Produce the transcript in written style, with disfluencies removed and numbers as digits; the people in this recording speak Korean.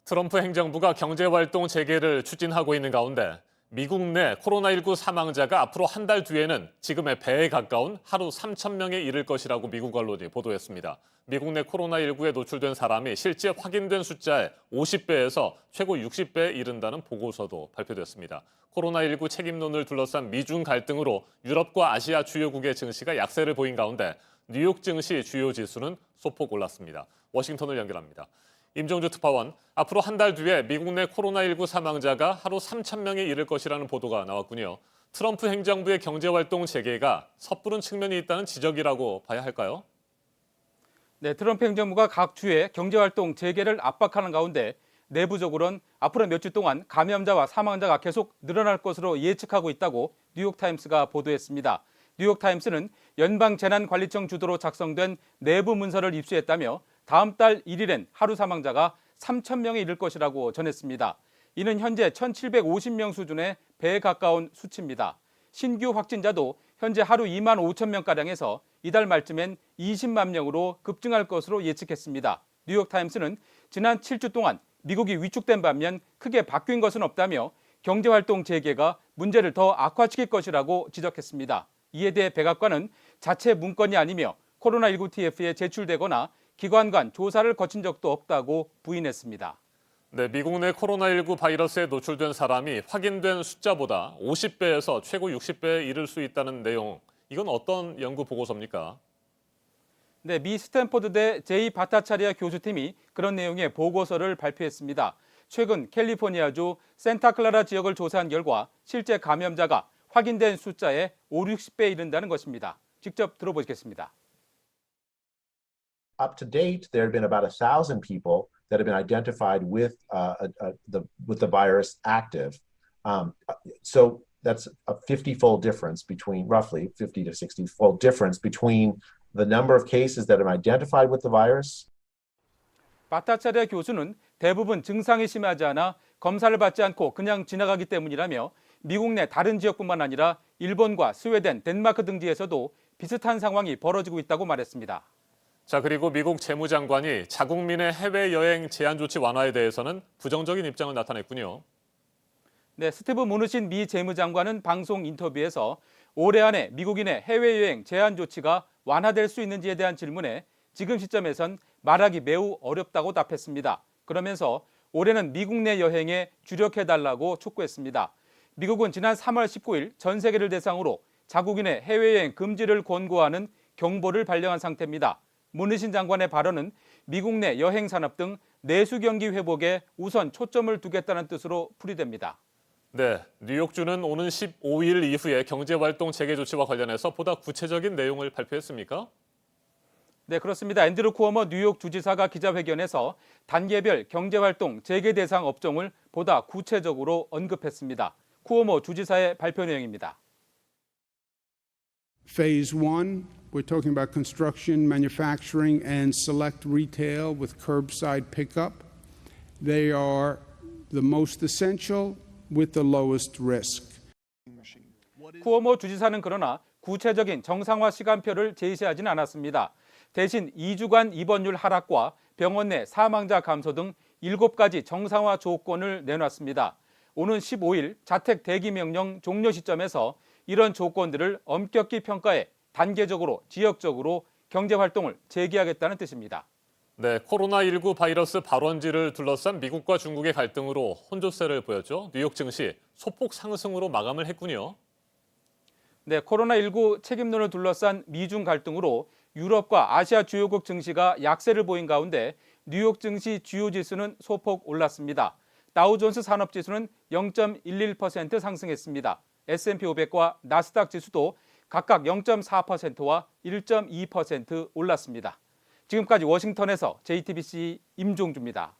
트럼프 행정부가 경제활동 재개를 추진하고 있는 가운데 미국 내 코로나19 사망자가 앞으로 한 달 뒤에는 지금의 배에 가까운 하루 3천 명에 이를 것이라고 미국 언론이 보도했습니다. 미국 내 코로나19에 노출된 사람이 실제 확인된 숫자의 50배에서 최고 60배에 이른다는 보고서도 발표됐습니다. 코로나19 책임론을 둘러싼 미중 갈등으로 유럽과 아시아 주요국의 증시가 약세를 보인 가운데 뉴욕 증시 주요 지수는 소폭 올랐습니다. 워싱턴을 연결합니다. 임종주 특파원, 앞으로 한 달 뒤에 미국 내 코로나19 사망자가 하루 3천 명에 이를 것이라는 보도가 나왔군요. 트럼프 행정부의 경제활동 재개가 섣부른 측면이 있다는 지적이라고 봐야 할까요? 네, 트럼프 행정부가 각 주의 경제활동 재개를 압박하는 가운데 내부적으로는 앞으로 몇 주 동안 감염자와 사망자가 계속 늘어날 것으로 예측하고 있다고 뉴욕타임스가 보도했습니다. 뉴욕타임스는 연방재난관리청 주도로 작성된 내부 문서를 입수했다며 다음 달 1일엔 하루 사망자가 3천 명에 이를 것이라고 전했습니다. 이는 현재 1,750명 수준의 배에 가까운 수치입니다. 신규 확진자도 현재 하루 2만 5천 명가량에서 이달 말쯤엔 20만 명으로 급증할 것으로 예측했습니다. 뉴욕타임스는 지난 7주 동안 미국이 위축된 반면 크게 바뀐 것은 없다며 경제활동 재개가 문제를 더 악화시킬 것이라고 지적했습니다. 이에 대해 백악관은 자체 문건이 아니며 코로나19 TF에 제출되거나 기관 간 조사를 거친 적도 없다고 부인했습니다. 네, 미국 내 코로나19 바이러스에 노출된 사람이 확인된 숫자보다 50배에서 최고 60배에 이를 수 있다는 내용, 이건 어떤 연구 보고서입니까? 네, 미 스탠포드대 제이 바타차리아 교수팀이 그런 내용의 보고서를 발표했습니다. 최근 캘리포니아주 산타클라라 지역을 조사한 결과 실제 감염자가 확인된 숫자의 5, 60배에 이른다는 것입니다. 직접 들어보겠습니다. Up to date, there have been about 1,000 people that have been identified with the virus active. So that's a 50-fold difference between, roughly 50 to 60-fold difference between the number of cases that have been identified with the virus. 바타차리아 교수는 대부분 증상이 심하지 않아 검사를 받지 않고 그냥 지나가기 때문이라며 미국 내 다른 지역뿐만 아니라 일본과 스웨덴, 덴마크 등지에서도 비슷한 상황이 벌어지고 있다고 말했습니다. 자, 그리고 미국 재무장관이 자국민의 해외여행 제한 조치 완화에 대해서는 부정적인 입장을 나타냈군요. 네, 스티브 무누신 미 재무장관은 방송 인터뷰에서 올해 안에 미국인의 해외여행 제한 조치가 완화될 수 있는지에 대한 질문에 지금 시점에선 말하기 매우 어렵다고 답했습니다. 그러면서 올해는 미국 내 여행에 주력해달라고 촉구했습니다. 미국은 지난 3월 19일 전 세계를 대상으로 자국인의 해외여행 금지를 권고하는 경보를 발령한 상태입니다. 문희신 장관의 발언은 미국 내 여행 산업 등 내수 경기 회복에 우선 초점을 두겠다는 뜻으로 풀이됩니다. 네, 뉴욕주는 오는 15일 이후에 경제활동 재개 조치와 관련해서 보다 구체적인 내용을 발표했습니까? 네, 그렇습니다. 앤드루 쿠오모 뉴욕 주지사가 기자회견에서 단계별 경제활동 재개 대상 업종을 보다 구체적으로 언급했습니다. 쿠오모 주지사의 발표 내용입니다. Phase 1, we're talking about construction, manufacturing, and select retail with curbside pickup. They are the most essential with the lowest risk. 쿠오모 주지사는 그러나 구체적인 정상화 시간표를 제시하지는 않았습니다. 대신 2주간 입원율 하락과 병원 내 사망자 감소 등 7가지 정상화 조건을 내놨습니다. 오는 15일 자택 대기 명령 종료 시점에서 이런 조건들을 엄격히 평가해 단계적으로 지역적으로 경제활동을 재개하겠다는 뜻입니다. 네, 코로나19 바이러스 발원지를 둘러싼 미국과 중국의 갈등으로 혼조세를 보였죠. 뉴욕 증시 소폭 상승으로 마감을 했군요. 네, 코로나19 책임론을 둘러싼 미중 갈등으로 유럽과 아시아 주요국 증시가 약세를 보인 가운데 뉴욕 증시 주요 지수는 소폭 올랐습니다. 다우존스 산업지수는 0.11% 상승했습니다. S&P 500과 나스닥 지수도 각각 0.4%와 1.2% 올랐습니다. 지금까지 워싱턴에서 JTBC 임종주입니다.